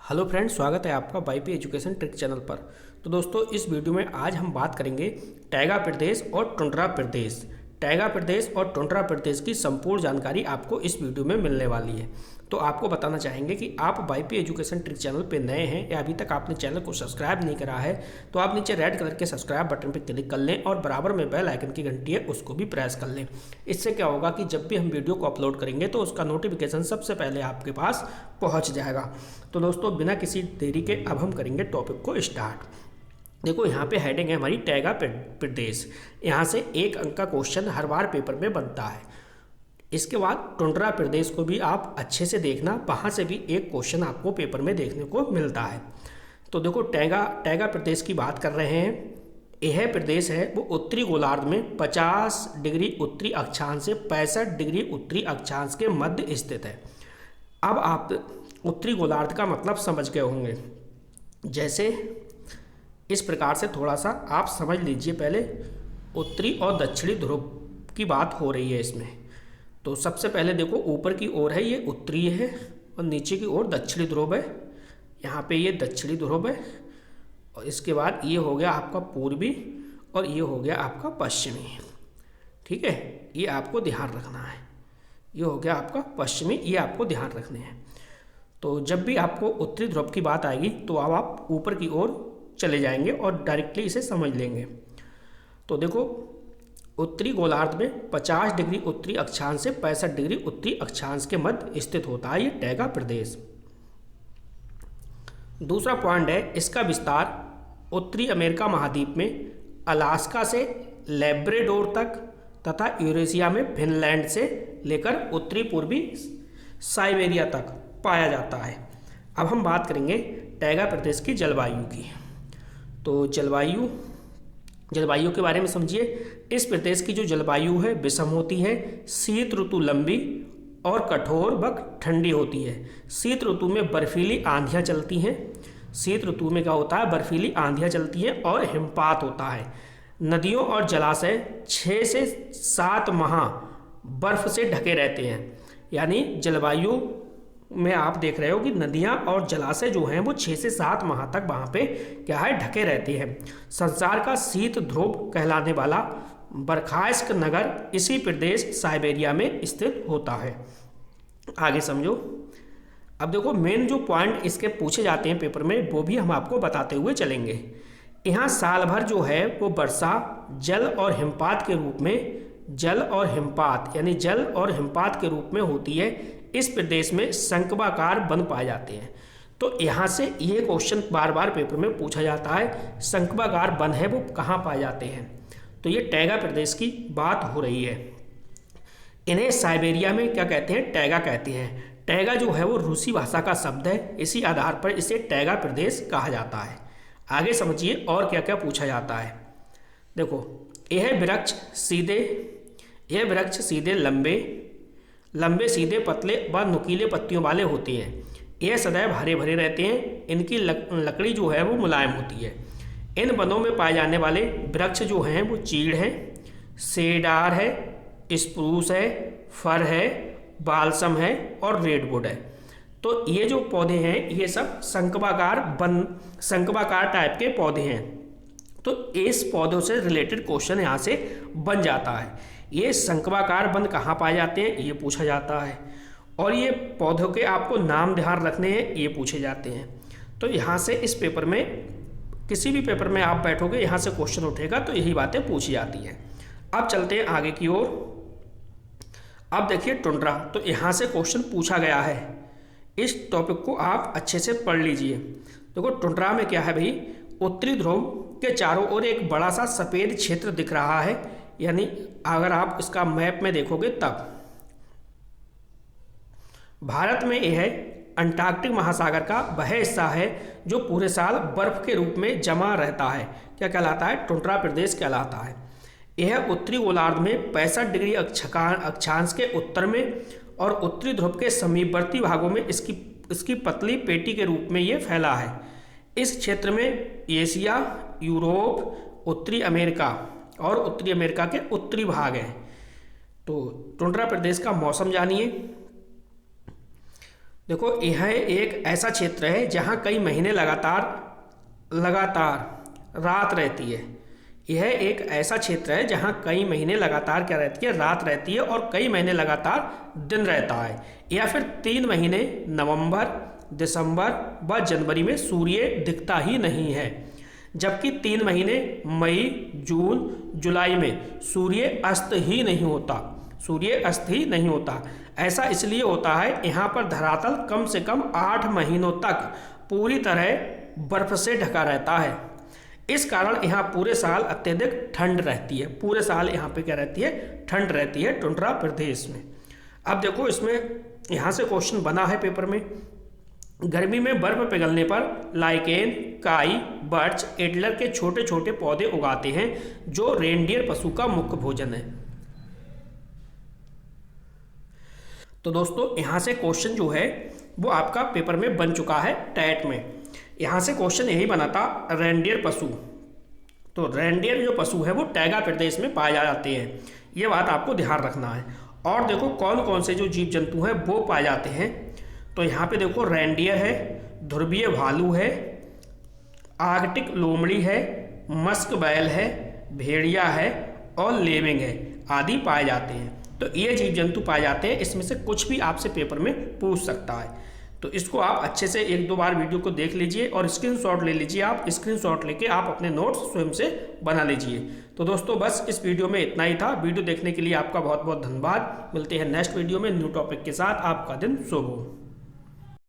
Hello friends, स्वागत है आपका वाईपी एजुकेशन ट्रिक चैनल पर। तो दोस्तों, इस वीडियो में आज हम बात करेंगे टैगा प्रदेश और टुंड्रा प्रदेश। टैगा प्रदेश और टुंड्रा प्रदेश की संपूर्ण जानकारी आपको इस वीडियो में मिलने वाली है। तो आपको बताना चाहेंगे कि आप वाईपी एजुकेशन ट्रिक चैनल पर नए हैं या अभी तक आपने चैनल को सब्सक्राइब नहीं करा है तो आप नीचे रेड कलर के सब्सक्राइब बटन पर क्लिक कर लें और बराबर में बेल आइकन की घंटी है उसको भी प्रेस कर लें। इससे क्या होगा कि जब भी हम वीडियो को अपलोड करेंगे तो उसका नोटिफिकेशन सबसे पहले आपके पास पहुंच जाएगा। तो दोस्तों, बिना किसी देरी के अब हम करेंगे टॉपिक को स्टार्ट। देखो, यहाँ पे हेडिंग है हमारी टैगा प्रदेश। यहाँ से एक अंक का क्वेश्चन हर बार पेपर में बनता है। इसके बाद टुंड्रा प्रदेश को भी आप अच्छे से देखना, वहाँ से भी एक क्वेश्चन आपको पेपर में देखने को मिलता है। तो देखो, टैगा प्रदेश की बात कर रहे हैं। यह प्रदेश है वो उत्तरी गोलार्ध में 50 डिग्री उत्तरी अक्षांश से 65 डिग्री उत्तरी अक्षांश के मध्य स्थित है। अब आप उत्तरी गोलार्ध का मतलब समझ गए होंगे। जैसे इस प्रकार से थोड़ा सा आप समझ लीजिए। पहले उत्तरी और दक्षिणी ध्रुव की बात हो रही है इसमें। तो सबसे पहले देखो, ऊपर की ओर है ये उत्तरी है और नीचे की ओर दक्षिणी ध्रुव है। यहाँ पे ये दक्षिणी ध्रुव है और इसके बाद ये हो गया आपका पूर्वी और ये हो गया आपका पश्चिमी। ठीक है, ये आपको ध्यान रखना है। ये हो गया आपका पश्चिमी, ये आपको ध्यान रखने हैं। तो जब भी आपको उत्तरी ध्रुव की बात आएगी तो अब आप ऊपर की ओर चले जाएंगे और डायरेक्टली इसे समझ लेंगे। तो देखो, उत्तरी गोलार्ध में 50 डिग्री उत्तरी अक्षांश से 65 डिग्री उत्तरी अक्षांश के मध्य स्थित होता है ये टैगा प्रदेश। दूसरा पॉइंट है, इसका विस्तार उत्तरी अमेरिका महाद्वीप में अलास्का से लेब्राडोर तक तथा यूरेशिया में फिनलैंड से लेकर उत्तरी पूर्वी साइबेरिया तक पाया जाता है। अब हम बात करेंगे टैगा प्रदेश की जलवायु की। तो जलवायु के बारे में समझिए। इस प्रदेश की जो जलवायु है विषम होती है। शीत ऋतु लंबी और कठोर व ठंडी होती है। शीत ऋतु में बर्फीली आंधियाँ चलती हैं। शीत ऋतु में क्या होता है, बर्फीली आंधियाँ चलती हैं और हिमपात होता है। नदियों और जलाशय 6 से 7 माह बर्फ से ढके रहते हैं। यानी जलवायु में आप देख रहे हो कि नदियां और जलाशय जो हैं वो 6 से 7 माह तक वहाँ पे क्या है, ढके रहते हैं। संसार का शीत ध्रुव कहलाने वाला बरखास्क नगर इसी प्रदेश साइबेरिया में स्थित होता है। आगे समझो। अब देखो, मेन जो पॉइंट इसके पूछे जाते हैं पेपर में वो भी हम आपको बताते हुए चलेंगे। यहाँ साल भर जो है वो वर्षा जल और हिमपात के रूप में जल और हिमपात के रूप में होती है। इस प्रदेश में संकवाकार वन पाए जाते हैं। तो यहाँ से ये क्वेश्चन बार बार पेपर में पूछा जाता है, संकवाकार वन है वो कहाँ पाए जाते हैं। तो ये टैगा प्रदेश की बात हो रही है। इन्हें साइबेरिया में क्या कहते हैं, टैगा कहते हैं। टैगा जो है वो रूसी भाषा का शब्द है। इसी आधार पर इसे टैगा प्रदेश कहा जाता है। आगे समझिए और क्या क्या पूछा जाता है। देखो, यह वृक्ष सीधे लंबे सीधे पतले व नुकीले पत्तियों वाले होते हैं। यह सदैव हरे भरे रहते हैं। इनकी लकड़ी जो है वो मुलायम होती है। इन वनों में पाए जाने वाले वृक्ष जो हैं वो चीड़ है, सेडार है, स्प्रूस है, फर है, बालसम है और रेडवुड है। तो ये जो पौधे हैं ये सब संकवाकार टाइप के पौधे हैं। तो इस पौधों से रिलेटेड क्वेश्चन यहाँ से बन जाता है। ये संकवाकार वन कहाँ पाए जाते हैं ये पूछा जाता है और ये पौधों के आपको नाम ध्यान रखने हैं ये पूछे जाते हैं। तो यहाँ से इस पेपर में, किसी भी पेपर में आप बैठोगे यहाँ से क्वेश्चन उठेगा तो यही बातें पूछी जाती हैं। अब चलते हैं आगे की ओर। अब देखिए टुंड्रा, तो यहाँ से क्वेश्चन पूछा गया है। इस टॉपिक को आप अच्छे से पढ़ लीजिए। देखो, टुंड्रा में क्या है भाई, उत्तरी ध्रुव के चारों ओर एक बड़ा सा सफ़ेद क्षेत्र दिख रहा है। यानी अगर आप इसका मैप में देखोगे तब भारत में यह अंटार्कटिक महासागर का वह हिस्सा है जो पूरे साल बर्फ के रूप में जमा रहता है। क्या कहलाता है, टुंड्रा प्रदेश कहलाता है। यह उत्तरी गोलार्ध में 65 डिग्री अक्षांश के उत्तर में और उत्तरी ध्रुव के समीपवर्ती भागों में इसकी पतली पेटी के रूप में यह फैला है। इस क्षेत्र में एशिया, यूरोप, उत्तरी अमेरिका और उत्तरी अमेरिका के उत्तरी भाग हैं। तो टुंड्रा प्रदेश का मौसम जानिए। देखो, यह एक ऐसा क्षेत्र है जहाँ कई महीने लगातार रात रहती है। यह एक ऐसा क्षेत्र है जहाँ कई महीने लगातार क्या रहती है, रात रहती है, और कई महीने लगातार दिन रहता है। या फिर 3 महीने नवंबर, दिसंबर व जनवरी में सूर्य दिखता ही नहीं है, जबकि 3 महीने मई, जून, जुलाई में सूर्य अस्त ही नहीं होता। ऐसा इसलिए होता है, यहाँ पर धरातल कम से कम 8 महीनों तक पूरी तरह बर्फ से ढका रहता है। इस कारण यहाँ पूरे साल अत्यधिक ठंड रहती है। पूरे साल यहाँ पे क्या रहती है, ठंड रहती है टुंड्रा प्रदेश में। अब देखो, इसमें यहाँ से क्वेश्चन बना है पेपर में। गर्मी में बर्फ पिघलने पर लाइकेन, काई, बर्च, एडलर के छोटे छोटे पौधे उगाते हैं, जो रेनडियर पशु का मुख्य भोजन है। तो दोस्तों, यहाँ से क्वेश्चन जो है वो आपका पेपर में बन चुका है टैट में। यहाँ से क्वेश्चन यही बना था, रेनडियर पशु। तो रेनडियर जो पशु है वो टैगा प्रदेश में पाए जाते हैं, ये बात आपको ध्यान रखना है। और देखो, कौन कौन से जो जीव जंतु हैं वो पाए जाते हैं। तो यहाँ पे देखो, रेनडियर है, ध्रुवीय भालू है, आर्कटिक लोमड़ी है, मस्क बैल है, भेड़िया है और लेमिंग है आदि पाए जाते हैं। तो ये जीव जंतु पाए जाते हैं। इसमें से कुछ भी आपसे पेपर में पूछ सकता है, तो इसको आप अच्छे से 1-2 बार वीडियो को देख लीजिए और स्क्रीनशॉट ले लीजिए। आप स्क्रीनशॉट लेके आप अपने नोट्स स्वयं से बना लीजिए। तो दोस्तों, बस इस वीडियो में इतना ही था। वीडियो देखने के लिए आपका बहुत बहुत धन्यवाद। मिलते हैं नेक्स्ट वीडियो में न्यू टॉपिक के साथ। आपका दिन शुभ हो।